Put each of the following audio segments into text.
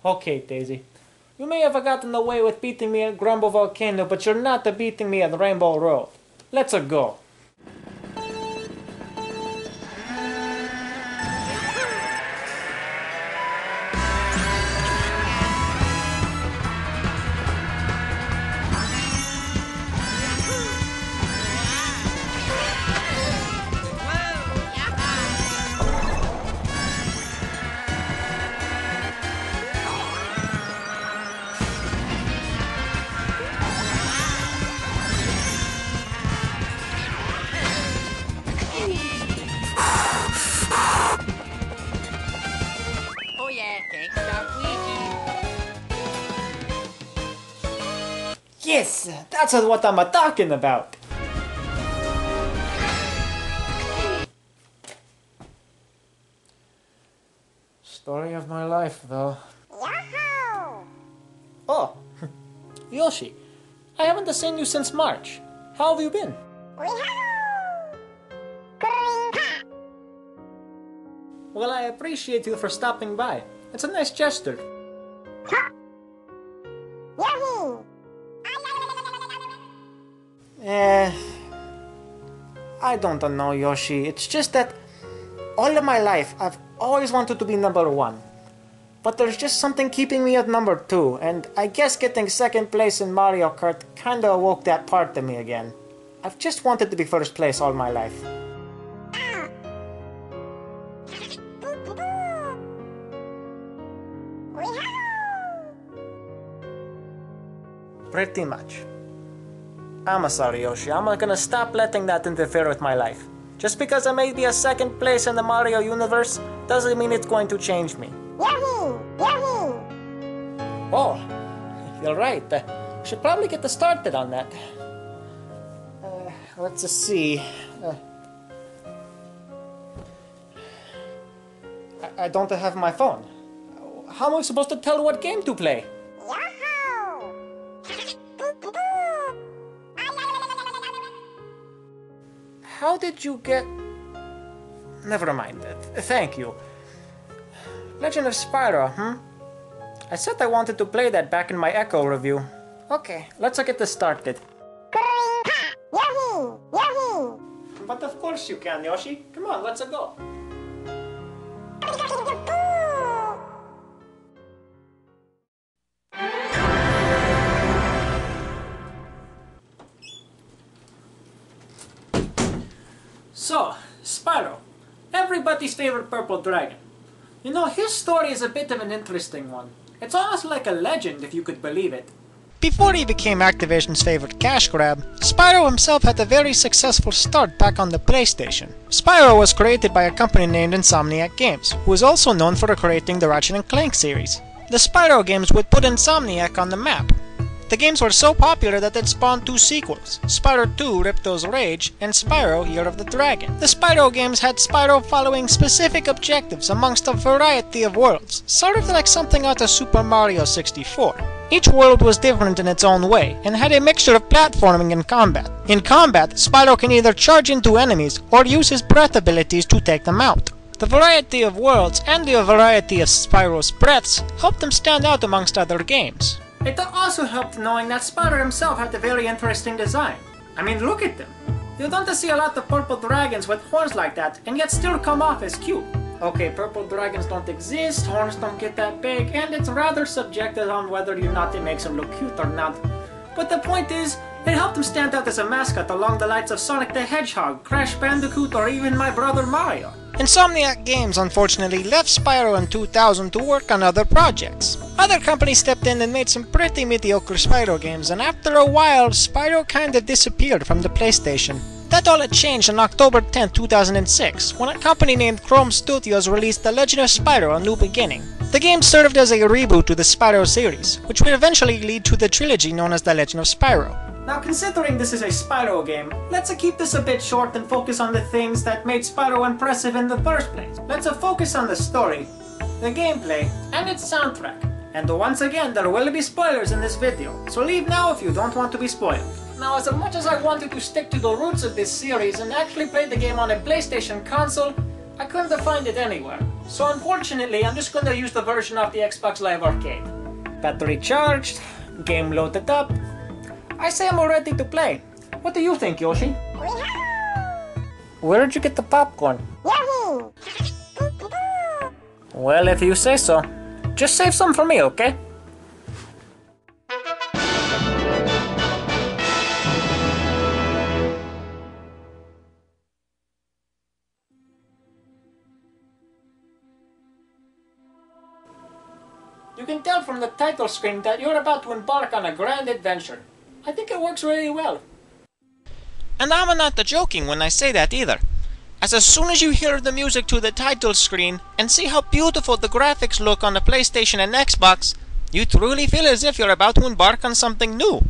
Okay, Daisy. You may have gotten away with beating me at Grumble Volcano, but you're not beating me at Rainbow Road. Let's go. Yes, that's what I'm talking about. Story of my life, though. Yahoo! Oh, Yoshi, I haven't seen you since March. How have you been? Well, I appreciate you for stopping by. It's a nice gesture. I don't know, Yoshi. It's just that all of my life I've always wanted to be #1. But there's just something keeping me at #2, and I guess getting second place in Mario Kart kinda awoke that part of me again. I've just wanted to be first place all my life. Pretty much. I'm sorry, Yoshi. I'm gonna stop letting that interfere with my life. Just because I may be a second place in the Mario universe doesn't mean it's going to change me. Yahoo! Yahoo! Oh, you're right. Should probably get started on that. Let's see. I don't have my phone. How am I supposed to tell what game to play? How did you get... Never mind. Thank you. Legend of Spyro, I said I wanted to play that back in my Echo review. Okay, let's get this started. Yahoo! Yahoo! But of course you can, Yoshi. Come on, let's go. So, Spyro, everybody's favorite purple dragon. You know, his story is a bit of an interesting one. It's almost like a legend, if you could believe it. Before he became Activision's favorite cash grab, Spyro himself had a very successful start back on the PlayStation. Spyro was created by a company named Insomniac Games, who is also known for creating the Ratchet & Clank series. The Spyro games would put Insomniac on the map. The games were so popular that it spawned 2 sequels, Spyro 2 Ripto's Rage and Spyro Year of the Dragon. The Spyro games had Spyro following specific objectives amongst a variety of worlds, sort of like something out of Super Mario 64. Each world was different in its own way, and had a mixture of platforming and combat. In combat, Spyro can either charge into enemies or use his breath abilities to take them out. The variety of worlds and the variety of Spyro's breaths helped him stand out amongst other games. It also helped knowing that Spyro himself had a very interesting design. I mean, look at them. You don't see a lot of purple dragons with horns like that, and yet still come off as cute. Okay, purple dragons don't exist, horns don't get that big, and it's rather subjective on whether or not it makes them look cute or not. But the point is, it helped him stand out as a mascot along the likes of Sonic the Hedgehog, Crash Bandicoot, or even my brother Mario. Insomniac Games unfortunately left Spyro in 2000 to work on other projects. Other companies stepped in and made some pretty mediocre Spyro games, and after a while, Spyro kinda disappeared from the PlayStation. That all had changed on October 10, 2006, when a company named Chrome Studios released The Legend of Spyro: A New Beginning. The game served as a reboot to the Spyro series, which would eventually lead to the trilogy known as The Legend of Spyro. Now, considering this is a Spyro game, let's keep this a bit short and focus on the things that made Spyro impressive in the first place. Let's focus on the story, the gameplay, and its soundtrack. And once again, there will be spoilers in this video, so leave now if you don't want to be spoiled. Now, as much as I wanted to stick to the roots of this series and actually play the game on a PlayStation console, I couldn't find it anywhere. So unfortunately, I'm just gonna use the version of the Xbox Live Arcade. Battery charged, game loaded up. I say I'm all ready to play. What do you think, Yoshi? Where did you get the popcorn? Well, if you say so. Just save some for me, okay? You can tell from the title screen that you're about to embark on a grand adventure. I think it works really well. And I'm not joking when I say that either. As soon as you hear the music to the title screen and see how beautiful the graphics look on the PlayStation and Xbox, you truly feel as if you're about to embark on something new.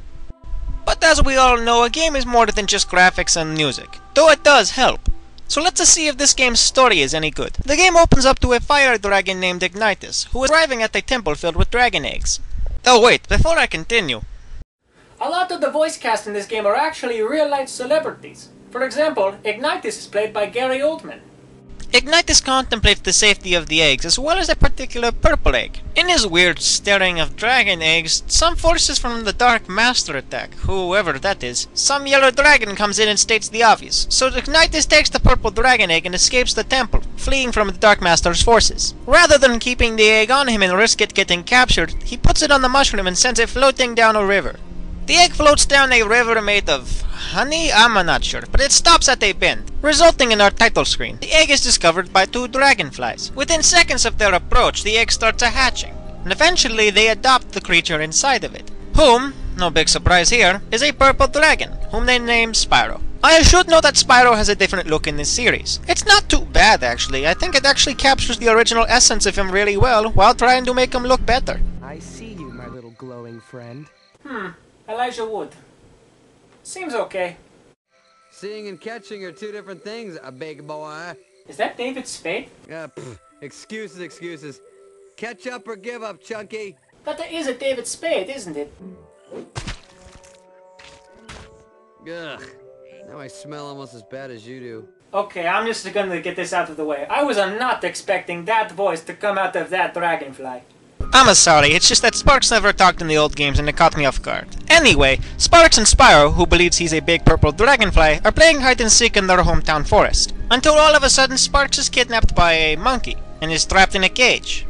But as we all know, a game is more than just graphics and music, though it does help. So let's see if this game's story is any good. The game opens up to a fire dragon named Ignitus, who is arriving at a temple filled with dragon eggs. Oh wait, before I continue. A lot of the voice cast in this game are actually real-life celebrities. For example, Ignitus is played by Gary Oldman. Ignitus contemplates the safety of the eggs, as well as a particular purple egg. In his weird staring of dragon eggs, some forces from the Dark Master attack, whoever that is. Some yellow dragon comes in and states the obvious, so Ignitus takes the purple dragon egg and escapes the temple, fleeing from the Dark Master's forces. Rather than keeping the egg on him and risk it getting captured, he puts it on the mushroom and sends it floating down a river. The egg floats down a river made of honey? I'm not sure, but it stops at a bend, resulting in our title screen. The egg is discovered by two dragonflies. Within seconds of their approach, the egg starts hatching, and eventually they adopt the creature inside of it, whom, no big surprise here, is a purple dragon, whom they name Spyro. I should note that Spyro has a different look in this series. It's not too bad actually. I think it actually captures the original essence of him really well, while trying to make him look better. I see you, my little glowing friend. Elijah Wood. Seems okay. Seeing and catching are two different things, a big boy. Is that David Spade? Excuses. Catch up or give up, Chunky. That is a David Spade, isn't it? Ugh. Now I smell almost as bad as you do. Okay, I'm just gonna get this out of the way. I was not expecting that voice to come out of that dragonfly. I'm sorry, it's just that Sparks never talked in the old games and it caught me off guard. Anyway, Sparks and Spyro, who believes he's a big purple dragonfly, are playing hide and seek in their hometown forest. Until all of a sudden Sparks is kidnapped by a monkey and is trapped in a cage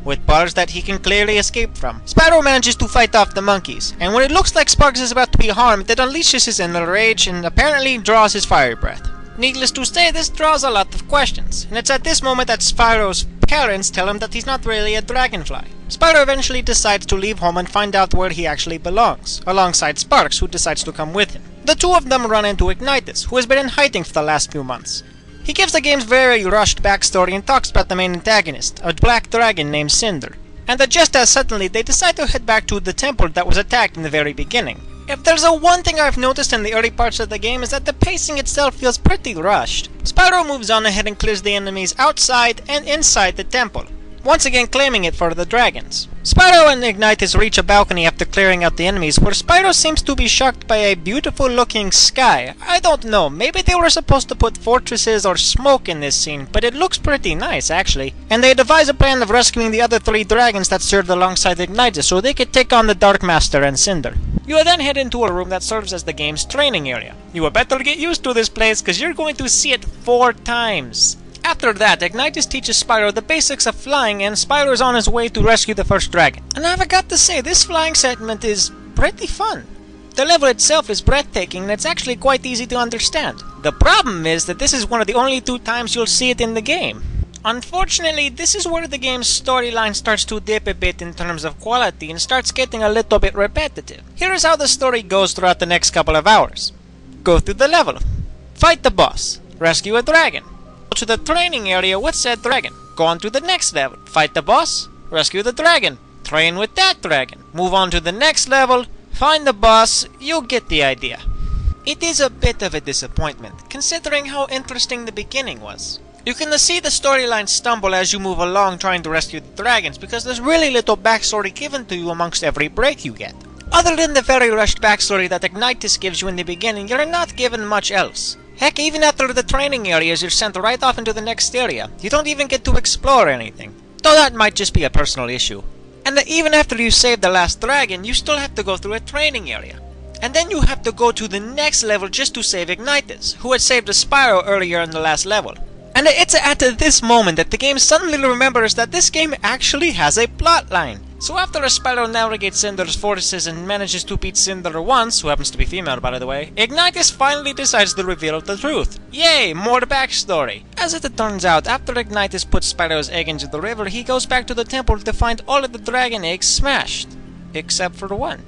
with bars that he can clearly escape from. Spyro manages to fight off the monkeys, and when it looks like Sparks is about to be harmed, it unleashes his inner rage and apparently draws his fire breath. Needless to say, this draws a lot of questions, and it's at this moment that Spyro's parents tell him that he's not really a dragonfly. Spyro eventually decides to leave home and find out where he actually belongs, alongside Sparks, who decides to come with him. The two of them run into Ignitus, who has been in hiding for the last few months. He gives the game's very rushed backstory and talks about the main antagonist, a black dragon named Cinder. And just as suddenly, they decide to head back to the temple that was attacked in the very beginning. If there's one thing I've noticed in the early parts of the game is that the pacing itself feels pretty rushed. Spyro moves on ahead and clears the enemies outside and inside the temple, once again claiming it for the dragons. Spyro and Ignitus reach a balcony after clearing out the enemies, where Spyro seems to be shocked by a beautiful looking sky. I don't know, maybe they were supposed to put fortresses or smoke in this scene, but it looks pretty nice actually. And they devise a plan of rescuing the other three dragons that served alongside Ignitus so they could take on the Dark Master and Cinder. You will then head into a room that serves as the game's training area. You will better get used to this place because you're going to see it 4 times. After that, Ignitus teaches Spyro the basics of flying, and Spyro is on his way to rescue the first dragon. And I've got to say, this flying segment is pretty fun. The level itself is breathtaking, and it's actually quite easy to understand. The problem is that this is one of the only 2 times you'll see it in the game. Unfortunately, this is where the game's storyline starts to dip a bit in terms of quality and starts getting a little bit repetitive. Here is how the story goes throughout the next couple of hours. Go through the level. Fight the boss. Rescue a dragon. Go to the training area with said dragon. Go on to the next level. Fight the boss. Rescue the dragon. Train with that dragon. Move on to the next level. Find the boss. You get the idea. It is a bit of a disappointment, considering how interesting the beginning was. You can see the storyline stumble as you move along trying to rescue the dragons because there's really little backstory given to you amongst every break you get. Other than the very rushed backstory that Ignitus gives you in the beginning, you're not given much else. Heck, even after the training areas, you're sent right off into the next area. You don't even get to explore anything. Though that might just be a personal issue. And that even after you save the last dragon, you still have to go through a training area. And then you have to go to the next level just to save Ignitus, who had saved a Spyro earlier in the last level. And it's at this moment that the game suddenly remembers that this game actually has a plotline. So after Spyro navigates Cinder's forces and manages to beat Cinder once, who happens to be female by the way, Ignitus finally decides to reveal the truth. Yay, more backstory! As it turns out, after Ignitus puts Spyro's egg into the river, he goes back to the temple to find all of the dragon eggs smashed. Except for one.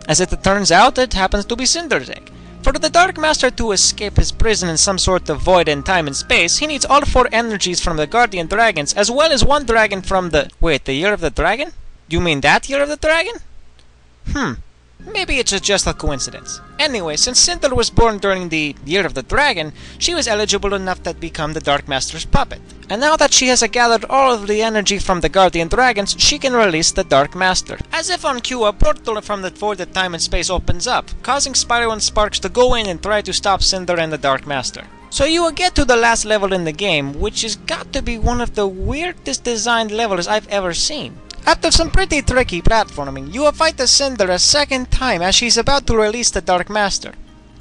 As it turns out, it happens to be Cinder's egg. For the Dark Master to escape his prison in some sort of void in time and space, he needs all 4 energies from the Guardian Dragons, as well as 1 dragon from the... Wait, the Year of the Dragon? You mean that Year of the Dragon? Maybe it's just a coincidence. Anyway, since Cinder was born during the Year of the Dragon, she was eligible enough to become the Dark Master's puppet. And now that she has gathered all of the energy from the Guardian Dragons, she can release the Dark Master. As if on cue, a portal from the voided time and space opens up, causing Spyro and Sparks to go in and try to stop Cinder and the Dark Master. So you will get to the last level in the game, which has got to be one of the weirdest designed levels I've ever seen. After some pretty tricky platforming, you will fight the Cinder a second time as she's about to release the Dark Master.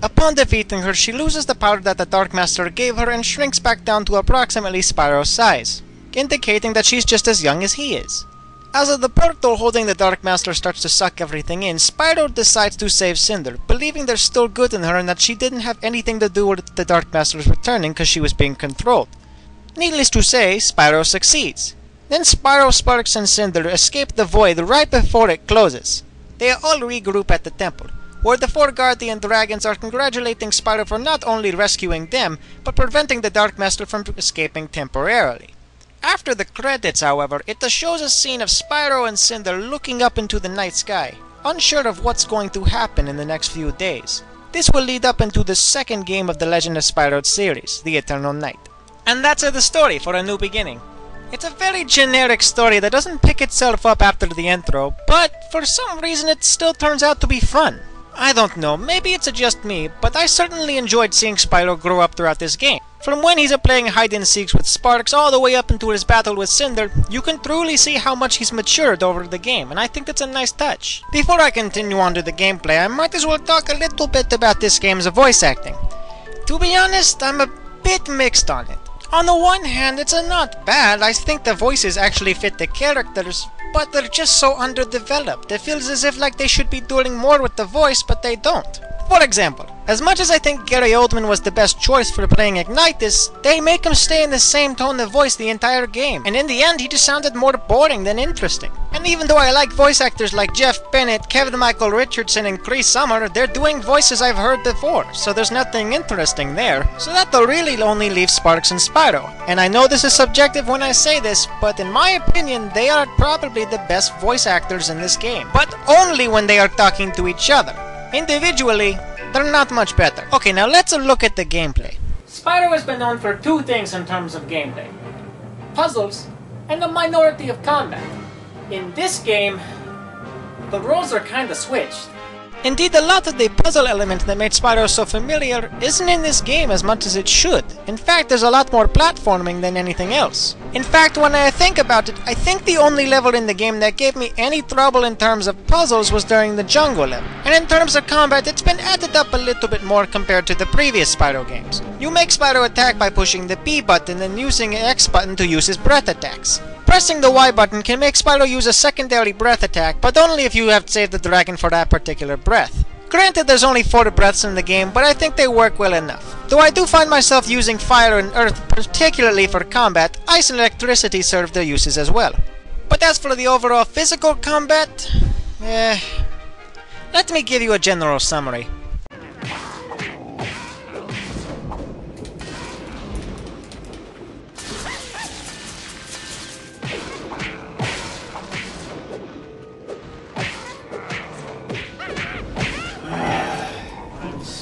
Upon defeating her, she loses the power that the Dark Master gave her and shrinks back down to approximately Spyro's size, indicating that she's just as young as he is. As the portal holding the Dark Master starts to suck everything in, Spyro decides to save Cinder, believing there's still good in her and that she didn't have anything to do with the Dark Master's returning because she was being controlled. Needless to say, Spyro succeeds. Then Spyro, Sparks, and Cinder escape the void right before it closes. They all regroup at the temple, where the 4 Guardian Dragons are congratulating Spyro for not only rescuing them, but preventing the Dark Master from escaping temporarily. After the credits, however, it shows a scene of Spyro and Cinder looking up into the night sky, unsure of what's going to happen in the next few days. This will lead up into the second game of the Legend of Spyro series, The Eternal Night. And that's the story for A New Beginning. It's a very generic story that doesn't pick itself up after the intro, but for some reason it still turns out to be fun. I don't know, maybe it's just me, but I certainly enjoyed seeing Spyro grow up throughout this game. From when he's playing hide-and-seeks with Sparks all the way up into his battle with Cinder, you can truly see how much he's matured over the game, and I think that's a nice touch. Before I continue on to the gameplay, I might as well talk a little bit about this game's voice acting. To be honest, I'm a bit mixed on it. On the one hand, it's not bad. I think the voices actually fit the characters, but they're just so underdeveloped. It feels as if like they should be doing more with the voice, but they don't. For example, as much as I think Gary Oldman was the best choice for playing Ignitus, they make him stay in the same tone of voice the entire game, and in the end he just sounded more boring than interesting. And even though I like voice actors like Jeff Bennett, Kevin Michael Richardson, and Chris Summer, they're doing voices I've heard before, so there's nothing interesting there. So that really only leaves Sparks and Spyro. And I know this is subjective when I say this, but in my opinion, they are probably the best voice actors in this game. But only when they are talking to each other. Individually, they're not much better. Okay, now let's look at the gameplay. Spyro has been known for 2 things in terms of gameplay: puzzles and a minority of combat. In this game, the roles are kinda switched. Indeed, a lot of the puzzle element that made Spyro so familiar isn't in this game as much as it should. In fact, there's a lot more platforming than anything else. In fact, when I think about it, I think the only level in the game that gave me any trouble in terms of puzzles was during the jungle level. And in terms of combat, it's been added up a little bit more compared to the previous Spyro games. You make Spyro attack by pushing the B button and using the X button to use his breath attacks. Pressing the Y button can make Spyro use a secondary breath attack, but only if you have saved the dragon for that particular breath. Granted, there's only 4 breaths in the game, but I think they work well enough. Though I do find myself using fire and earth, particularly for combat, ice and electricity serve their uses as well. But as for the overall physical combat, let me give you a general summary.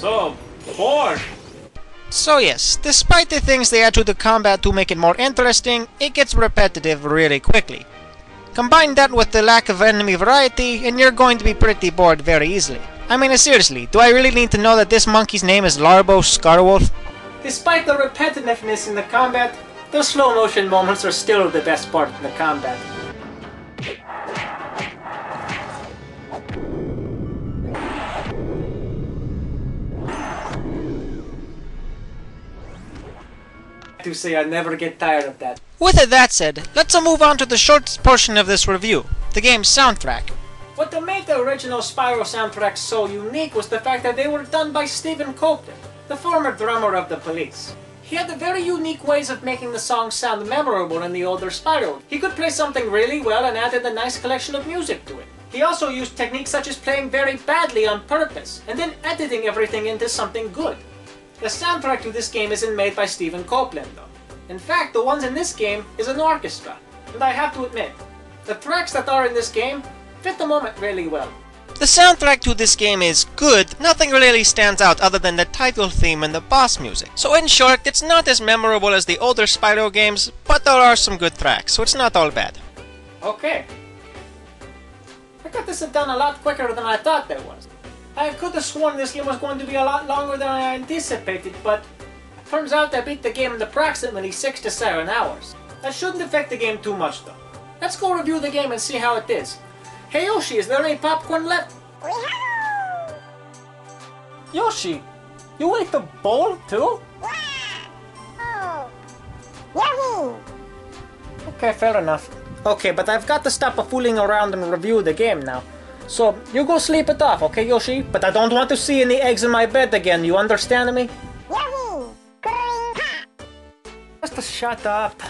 So bored. So yes, despite the things they add to the combat to make it more interesting, it gets repetitive really quickly. Combine that with the lack of enemy variety, and you're going to be pretty bored very easily. I mean, seriously, do I really need to know that this monkey's name is Larbo Scarwolf? Despite the repetitiveness in the combat, the slow motion moments are still the best part of the combat. To say I never get tired of that. With that said, let's move on to the short portion of this review, the game's soundtrack. What made the original Spyro soundtracks so unique was the fact that they were done by Stephen Copeland, the former drummer of the Police. He had very unique ways of making the songs sound memorable in the older Spyro. He could play something really well and added a nice collection of music to it. He also used techniques such as playing very badly on purpose, and then editing everything into something good. The soundtrack to this game isn't made by Stephen Copeland though. In fact, the ones in this game is an orchestra, and I have to admit, the tracks that are in this game fit the moment really well. The soundtrack to this game is good, nothing really stands out other than the title theme and the boss music. So in short, it's not as memorable as the older Spyro games, but there are some good tracks, so it's not all bad. Okay. I got this done a lot quicker than I thought there was. I could have sworn this game was going to be a lot longer than I anticipated, but turns out I beat the game in approximately 6 to 7 hours. That shouldn't affect the game too much though. Let's go review the game and see how it is. Hey Yoshi, is there any popcorn left? Yoshi, you ate the bowl too? Okay, fair enough. Okay, but I've got to stop fooling around and review the game now. So, you go sleep it off, okay Yoshi? But I don't want to see any eggs in my bed again, you understand me? Just shut up.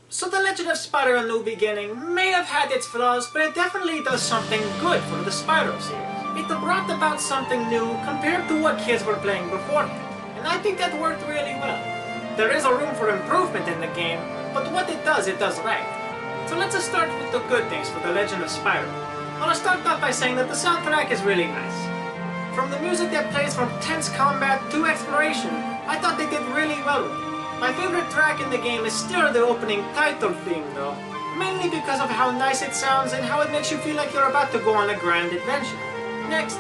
So The Legend of Spyro: A New Beginning may have had its flaws, but it definitely does something good for the Spyro series. It brought about something new compared to what kids were playing before, and I think that worked really well. There is a room for improvement in the game, but what it does right. So let's start with the good things for The Legend of Spyro. I'll start off by saying that the soundtrack is really nice. From the music that plays from tense combat to exploration, I thought they did really well with it. My favorite track in the game is still the opening title theme though, mainly because of how nice it sounds and how it makes you feel like you're about to go on a grand adventure. Next,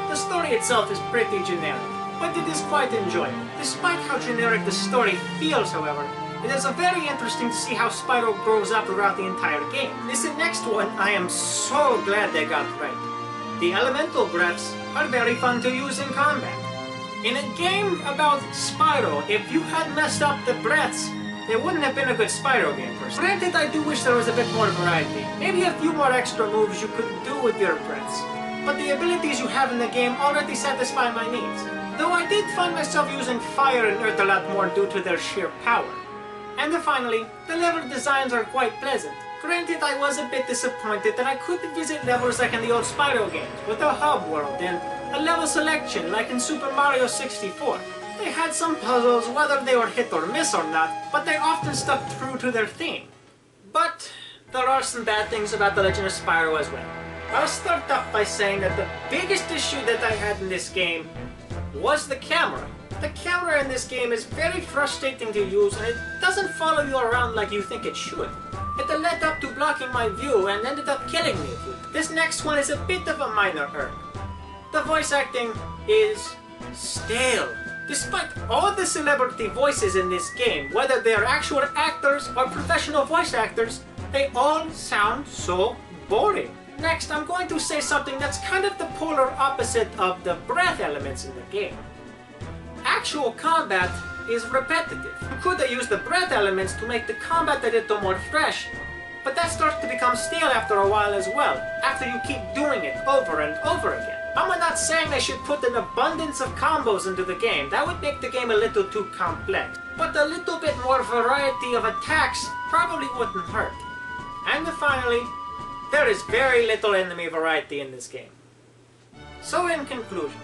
the story itself is pretty generic, but it is quite enjoyable. Despite how generic the story feels, however, it is very interesting to see how Spyro grows up throughout the entire game. This next one I am so glad they got right. The elemental breaths are very fun to use in combat. In a game about Spyro, if you had messed up the breaths, it wouldn't have been a good Spyro game per se. Granted, I do wish there was a bit more variety. Maybe a few more extra moves you could do with your breaths. But the abilities you have in the game already satisfy my needs. Though I did find myself using fire and earth a lot more due to their sheer power. And finally, the level designs are quite pleasant. Granted, I was a bit disappointed that I couldn't visit levels like in the old Spyro games, with a hub world and a level selection like in Super Mario 64. They had some puzzles, whether they were hit or miss or not, but they often stuck true to their theme. But there are some bad things about The Legend of Spyro as well. I'll start off by saying that the biggest issue that I had in this game was the camera. The camera in this game is very frustrating to use and it doesn't follow you around like you think it should. It led up to blocking my view and ended up killing me. This next one is a bit of a minor irk. The voice acting is stale. Despite all the celebrity voices in this game, whether they are actual actors or professional voice actors, they all sound so boring. Next, I'm going to say something that's kind of the polar opposite of the breath elements in the game. Actual combat is repetitive. You could have used the breath elements to make the combat a little more fresh, but that starts to become stale after a while as well, after you keep doing it over and over again. I'm not saying they should put an abundance of combos into the game, that would make the game a little too complex. But a little bit more variety of attacks probably wouldn't hurt. And finally, there is very little enemy variety in this game. So in conclusion,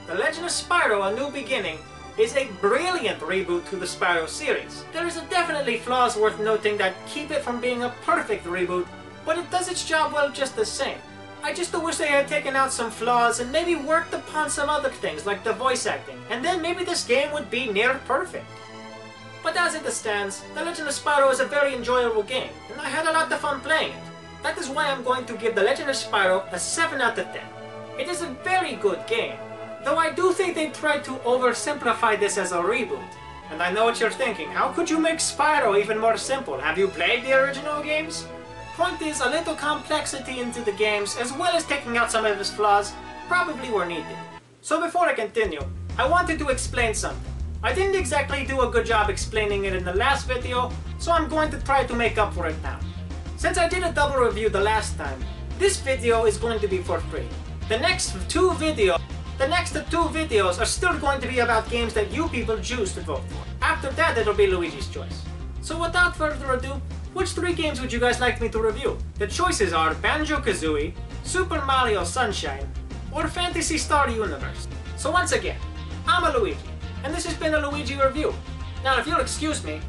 The Legend of Spyro: A New Beginning is a brilliant reboot to the Spyro series. There is definitely flaws worth noting that keep it from being a perfect reboot, but it does its job well just the same. I just wish they had taken out some flaws and maybe worked upon some other things like the voice acting, and then maybe this game would be near perfect. But as it stands, The Legend of Spyro is a very enjoyable game, and I had a lot of fun playing it. That is why I'm going to give The Legend of Spyro a 7 out of 10. It is a very good game, though I do think they tried to oversimplify this as a reboot. And I know what you're thinking, how could you make Spyro even more simple? Have you played the original games? Point is, a little complexity into the games, as well as taking out some of his flaws, probably were needed. So before I continue, I wanted to explain something. I didn't exactly do a good job explaining it in the last video, so I'm going to try to make up for it now. Since I did a double review the last time, this video is going to be for free. The next two videos are still going to be about games that you people choose to vote for. After that, it'll be Luigi's choice. So without further ado, which 3 games would you guys like me to review? The choices are Banjo-Kazooie, Super Mario Sunshine, or Phantasy Star Universe. So once again, I'm a Luigi, and this has been a Luigi review. Now if you'll excuse me,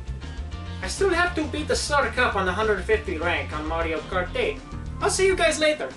I still have to beat the Star Cup on the 150 rank on Mario Kart 8. I'll see you guys later.